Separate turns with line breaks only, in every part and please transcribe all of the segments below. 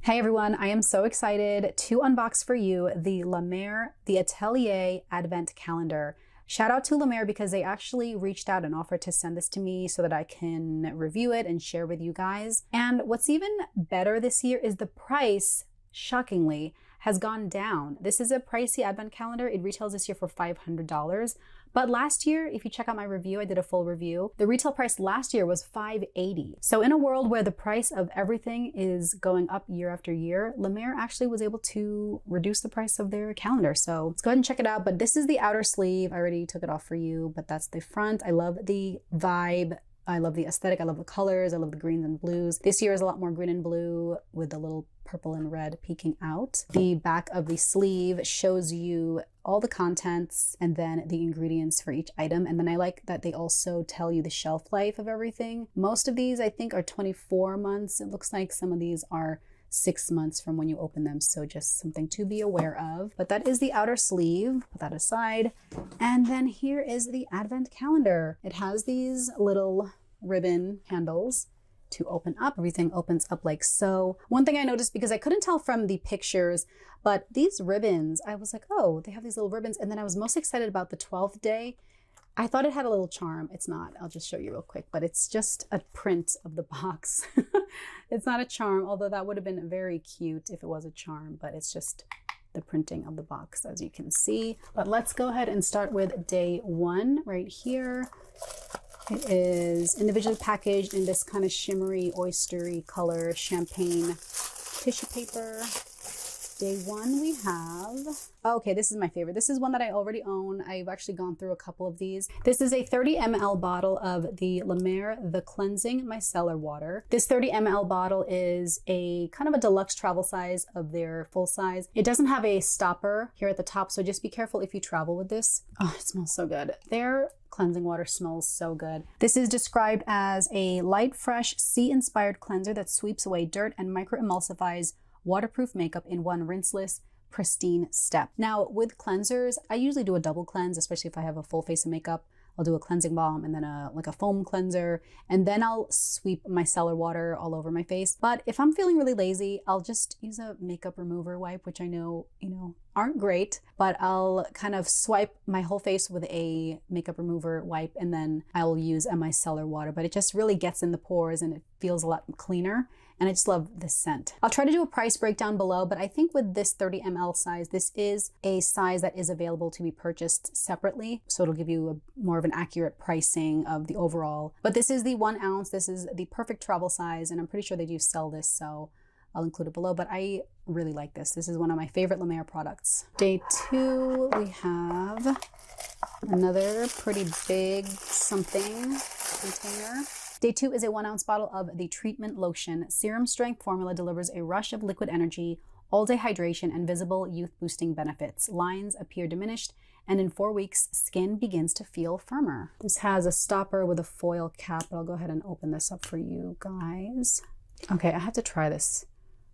Hey everyone, I am so excited to unbox for you the La Mer, the Atelier Advent Calendar. Shout out to La Mer because they actually reached out and offered to send this to me so that I can review it and share with you guys. And what's even better this year is the price, shockingly, has gone down. This is a pricey advent calendar. It retails this year for $500. But last year, if you check out my review, I did a full review, the retail price last year was $580. So in a world where the price of everything is going up year after year, La Mer actually was able to reduce the price of their calendar. So let's go ahead and check it out. But this is the outer sleeve. I already took it off for you, but that's the front. I love the vibe. I love the aesthetic. I love the colors. I love the greens and blues. This year is a lot more green and blue with the little purple and red peeking out. The back of the sleeve shows you all the contents and then the ingredients for each item. And then I like that they also tell you the shelf life of everything. Most of these I think are 24 months. It looks like some of these are 6 months from when you open them. So just something to be aware of. But that is the outer sleeve. Put that aside. And then here is the advent calendar. It has these little ribbon handles to open up. Everything opens up like so. One thing I noticed, because I couldn't tell from the pictures, but these ribbons, I was like, oh, they have these little ribbons. And then I was most excited about the 12th day. I thought it had a little charm. It's not. I'll just show you real quick, but it's just a print of the box. It's not a charm, although that would have been very cute if it was a charm, but it's just the printing of the box, as you can see. But let's go ahead and start with day one right here. It is individually packaged in this kind of shimmery, oystery color, champagne tissue paper. Day one we have, okay, this is my favorite. This is one that I already own. I've actually gone through a couple of these. This is a 30 ml bottle of the La Mer The Cleansing Micellar Water. This 30 ml bottle is a kind of a deluxe travel size of their full size. It doesn't have a stopper here at the top, so just be careful if you travel with this. Oh, it smells so good. Their cleansing water smells so good. This is described as a light, fresh, sea-inspired cleanser that sweeps away dirt and micro-emulsifies waterproof makeup in one rinseless, pristine step. Now, with cleansers, I usually do a double cleanse, especially if I have a full face of makeup. I'll do a cleansing balm and then like a foam cleanser, and then I'll sweep micellar water all over my face. But if I'm feeling really lazy, I'll just use a makeup remover wipe, which I know, aren't great, but I'll kind of swipe my whole face with a makeup remover wipe, and then I'll use a micellar water. But it just really gets in the pores and it feels a lot cleaner. And I just love this scent. I'll try to do a price breakdown below, but I think with this 30 ml size, this is a size that is available to be purchased separately. So it'll give you more of an accurate pricing of the overall. But this is the 1 ounce. This is the perfect travel size, and I'm pretty sure they do sell this, so I'll include it below. But I really like this. This is one of my favorite La Mer products. Day two, we have another pretty big something container. Day two is a 1 ounce bottle of the treatment lotion. Serum strength formula delivers a rush of liquid energy, all-day hydration, and visible youth-boosting benefits. Lines appear diminished, and in 4 weeks, skin begins to feel firmer. This has a stopper with a foil cap, but I'll go ahead and open this up for you guys. Okay, I have to try this.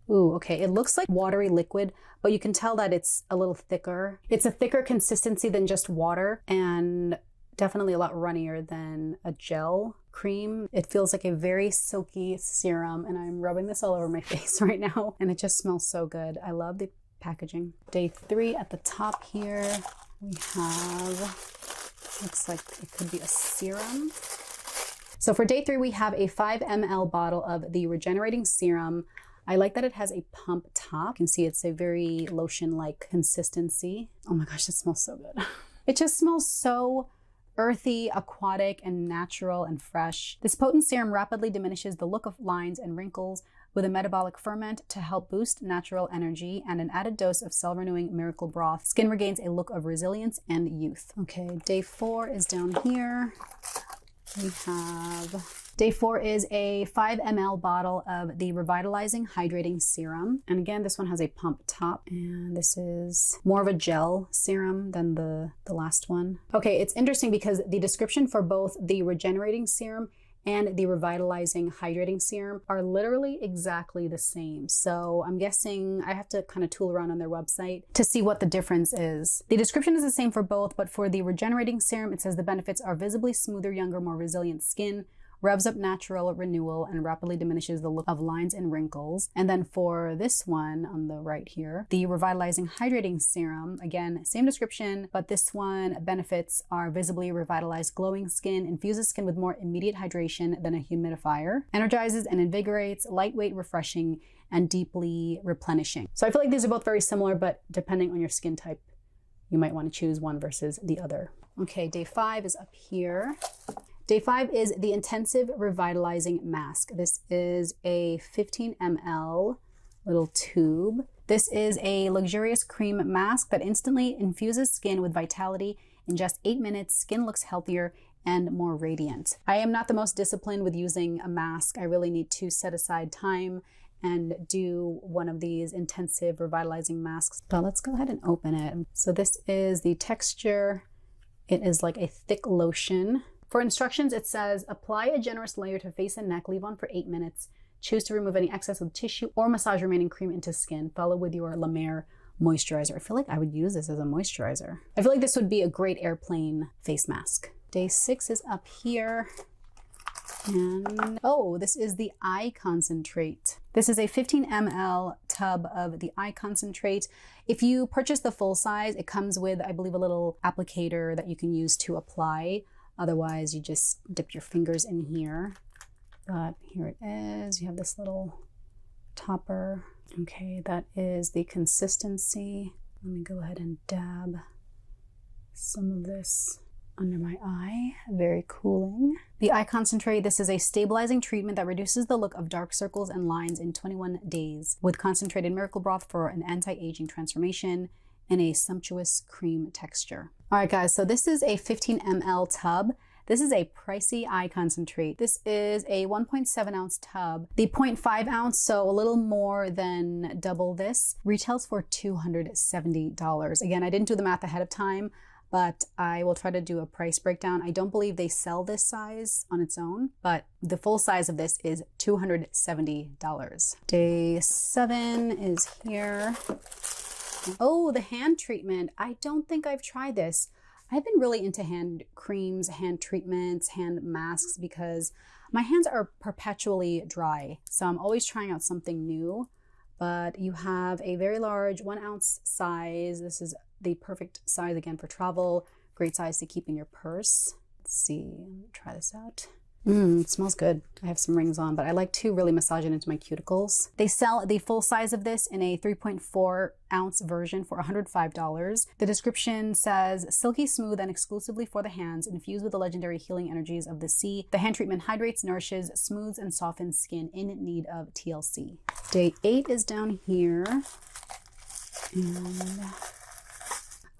Ooh, okay, it looks like watery liquid, but you can tell that it's a little thicker. It's a thicker consistency than just water, and definitely a lot runnier than a gel cream. It feels like a very silky serum, and I'm rubbing this all over my face right now, and it just smells so good. I love the packaging. Day three, at the top here, we have, looks like it could be a serum. So for day three, we have a 5 ml bottle of the Regenerating Serum. I like that it has a pump top. You can see it's a very lotion-like consistency. Oh my gosh, it smells so good. It just smells so earthy, aquatic, and natural and fresh. This potent serum rapidly diminishes the look of lines and wrinkles with a metabolic ferment to help boost natural energy and an added dose of cell-renewing miracle broth. Skin regains a look of resilience and youth. Okay, day four is down here. We have day four is a 5 ml bottle of the Revitalizing Hydrating Serum. And again, this one has a pump top, and this is more of a gel serum than the last one. Okay, it's interesting because the description for both the Regenerating Serum and the Revitalizing Hydrating Serum are literally exactly the same. So I'm guessing I have to kind of tool around on their website to see what the difference is. The description is the same for both, but for the Regenerating Serum, it says the benefits are visibly smoother, younger, more resilient skin, revs up natural renewal, and rapidly diminishes the look of lines and wrinkles. And then for this one on the right here, the Revitalizing Hydrating Serum, again, same description, but this one benefits are visibly revitalized glowing skin, infuses skin with more immediate hydration than a humidifier, energizes and invigorates, lightweight, refreshing, and deeply replenishing. So I feel like these are both very similar, but depending on your skin type, you might want to choose one versus the other. Okay, day 5 is up here. Day 5 is the Intensive Revitalizing Mask. This is a 15 ml little tube. This is a luxurious cream mask that instantly infuses skin with vitality. In just 8 minutes, skin looks healthier and more radiant. I am not the most disciplined with using a mask. I really need to set aside time and do one of these intensive revitalizing masks. So let's go ahead and open it. So this is the texture. It is like a thick lotion. For instructions, it says, apply a generous layer to face and neck, leave on for 8 minutes. Choose to remove any excess with tissue or massage remaining cream into skin. Follow with your La Mer moisturizer. I feel like I would use this as a moisturizer. I feel like this would be a great airplane face mask. Day 6 is up here. And oh, this is the eye concentrate. This is a 15 ml tub of the eye concentrate. If you purchase the full size, it comes with, I believe, a little applicator that you can use to apply. Otherwise, you just dip your fingers in here. But here it is. You have this little topper. Okay, that is the consistency. Let me go ahead and dab some of this under my eye. Very cooling. The eye concentrate, this is a stabilizing treatment that reduces the look of dark circles and lines in 21 days with concentrated miracle broth for an anti-aging transformation and a sumptuous cream texture. All right, guys, so this is a 15 ml tub. This is a pricey eye concentrate. This is a 1.7 ounce tub. The 0.5 ounce, so a little more than double this, retails for $270. Again, I didn't do the math ahead of time, but I will try to do a price breakdown. I don't believe they sell this size on its own, but the full size of this is $270. Day 7 is here. Oh, the hand treatment. I don't think I've tried this. I've been really into hand creams, hand treatments, hand masks because my hands are perpetually dry. So I'm always trying out something new, but you have a very large 1 ounce size. This is the perfect size again for travel. Great size to keep in your purse. Let's see, let me try this out. It smells good. I have some rings on, but I like to really massage it into my cuticles. They sell the full size of this in a 3.4 ounce version for $105. The description says, silky smooth and exclusively for the hands, infused with the legendary healing energies of the sea. The hand treatment hydrates, nourishes, smooths, and softens skin in need of TLC. Day 8 is down here. And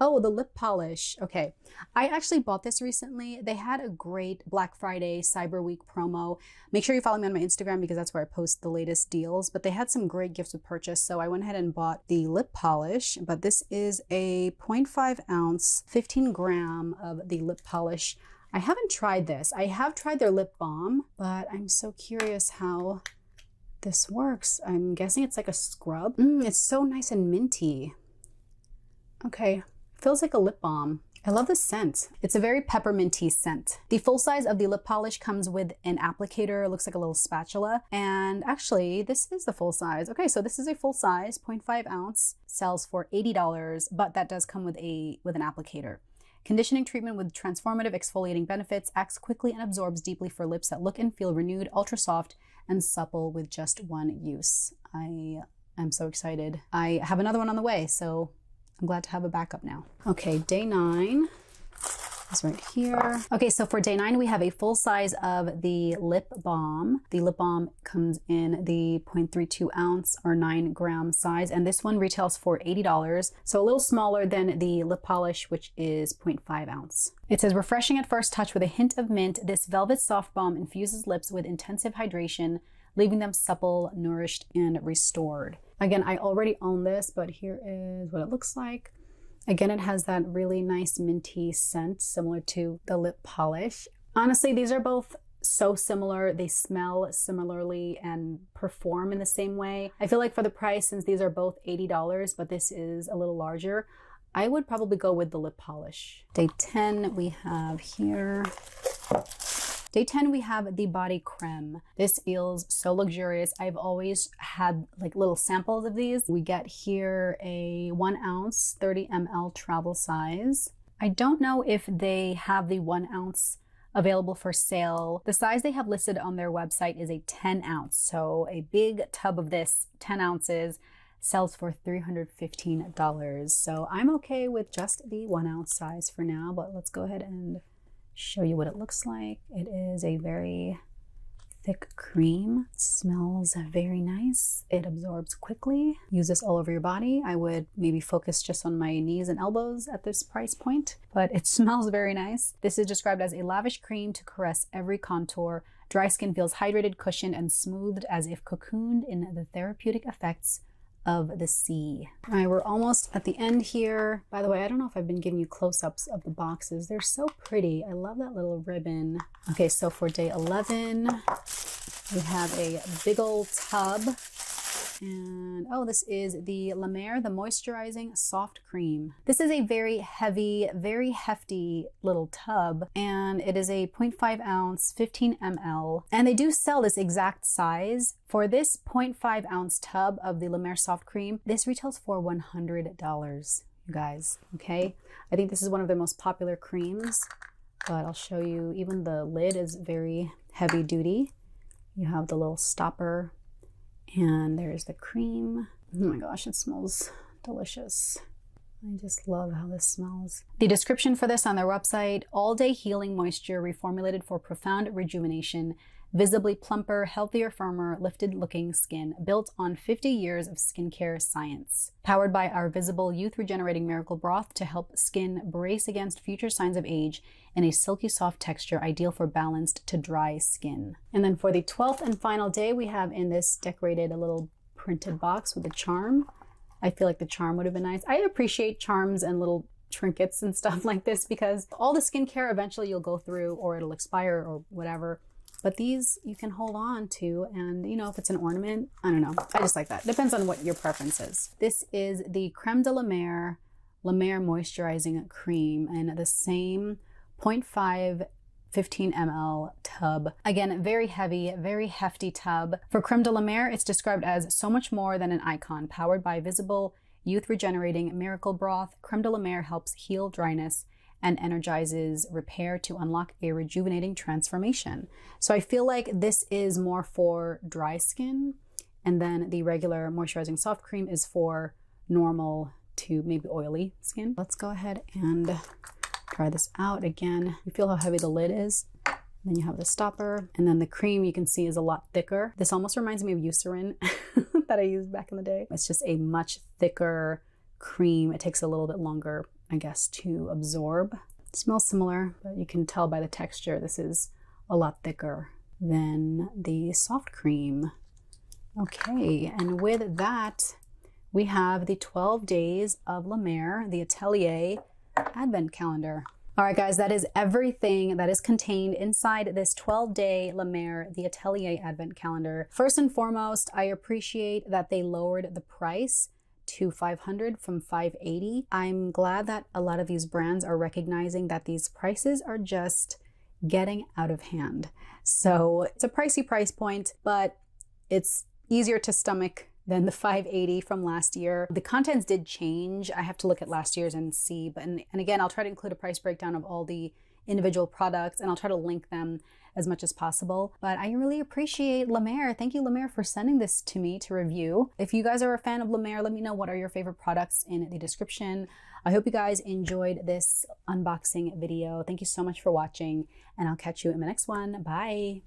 oh, the lip polish. Okay, I actually bought this recently. They had a great Black Friday Cyber Week promo. Make sure you follow me on my Instagram because that's where I post the latest deals. But they had some great gifts with purchase. So I went ahead and bought the lip polish. But this is a 0.5 ounce, 15 gram of the lip polish. I haven't tried this. I have tried their lip balm, but I'm so curious how this works. I'm guessing it's like a scrub. It's so nice and minty. Okay. Feels like a lip balm. I love the scent. It's a very pepperminty scent. The full size of the lip polish comes with an applicator. It looks like a little spatula. And actually, this is the full size. Okay, so this is a full size, 0.5 ounce, sells for $80, but that does come with an applicator. Conditioning treatment with transformative exfoliating benefits, acts quickly and absorbs deeply for lips that look and feel renewed, ultra soft, and supple with just one use. I am so excited. I have another one on the way, so I'm glad to have a backup now. Okay, day 9 is right here. Okay, so for day 9, we have a full size of the lip balm. The lip balm comes in the 0.32 ounce or 9 gram size, and this one retails for $80. So a little smaller than the lip polish, which is 0.5 ounce. It says, refreshing at first touch with a hint of mint, this velvet soft balm infuses lips with intensive hydration, leaving them supple, nourished, and restored. Again, I already own this, but here is what it looks like. Again, it has that really nice minty scent similar to the lip polish. Honestly, these are both so similar. They smell similarly and perform in the same way. I feel like for the price, since these are both $80, but this is a little larger, I would probably go with the lip polish. Day 10 we have here. Day 10, we have the body creme. This feels so luxurious. I've always had like little samples of these. We get here a 1 ounce, 30 ml travel size. I don't know if they have the 1 ounce available for sale. The size they have listed on their website is a 10 ounce. So a big tub of this, 10 ounces, sells for $315. So I'm okay with just the 1 ounce size for now, but let's go ahead and show you what it looks like. It is a very thick cream. It smells very nice. It absorbs quickly. Use this all over your body. I would maybe focus just on my knees and elbows at this price point, but it smells very nice. This is described as a lavish cream to caress every contour. Dry skin feels hydrated, cushioned, and smoothed as if cocooned in the therapeutic effects of the sea. All right, we're almost at the end here. By the way, I don't know if I've been giving you close-ups of the boxes. They're so pretty. I love that little ribbon. Okay, so for day 11, we have a big old tub. And oh, this is the La Mer, the Moisturizing Soft Cream. This is a very heavy, very hefty little tub, and it is a 0.5 ounce, 15 ml. And they do sell this exact size. For this 0.5 ounce tub of the La Mer Soft Cream, this retails for $100, you guys, okay? I think this is one of their most popular creams, but I'll show you, even the lid is very heavy duty. You have the little stopper, and there's the cream. Oh my gosh, it smells delicious. I just love how this smells. The description for this on their website: all day healing moisture reformulated for profound rejuvenation, visibly plumper, healthier, firmer, lifted looking skin, built on 50 years of skincare science. Powered by our visible youth regenerating miracle broth to help skin brace against future signs of age in a silky soft texture, ideal for balanced to dry skin. And then for the 12th and final day, we have in this decorated a little printed box with a charm. I feel like the charm would have been nice. I appreciate charms and little trinkets and stuff like this because all the skincare eventually you'll go through, or it'll expire or whatever. But these you can hold on to, and you know, if it's an ornament, I don't know. I just like that. Depends on what your preference is. This is the Creme de la Mer Moisturizing Cream in the same 0.5 15 ml tub. Again, very heavy, very hefty tub. For Creme de la Mer, it's described as so much more than an icon. Powered by visible youth regenerating miracle broth, Creme de la Mer helps heal dryness and energizes repair to unlock a rejuvenating transformation. So I feel like this is more for dry skin, and then the regular moisturizing soft cream is for normal to maybe oily skin. Let's go ahead and try this out again. You feel how heavy the lid is. Then you have the stopper, and then the cream you can see is a lot thicker. This almost reminds me of Eucerin that I used back in the day. It's just a much thicker cream. It takes a little bit longer, I guess, to absorb. It smells similar, but you can tell by the texture this is a lot thicker than the soft cream. Okay, and with that, we have the 12 days of La Mer, the Atelier Advent Calendar. All right, guys, that is everything that is contained inside this 12-day La Mer, the Atelier Advent Calendar. First and foremost, I appreciate that they lowered the price to $500 from $580. I'm glad that a lot of these brands are recognizing that these prices are just getting out of hand. So it's a pricey price point, but it's easier to stomach than the $580 from last year. The contents did change. I have to look at last year's and see, but and again, I'll try to include a price breakdown of all the individual products, and I'll try to link them as much as possible. But I really appreciate La Mer. Thank you, La Mer, for sending this to me to review. If you guys are a fan of La Mer, let me know what are your favorite products in the description. I hope you guys enjoyed this unboxing video. Thank you so much for watching, and I'll catch you in the next one. Bye.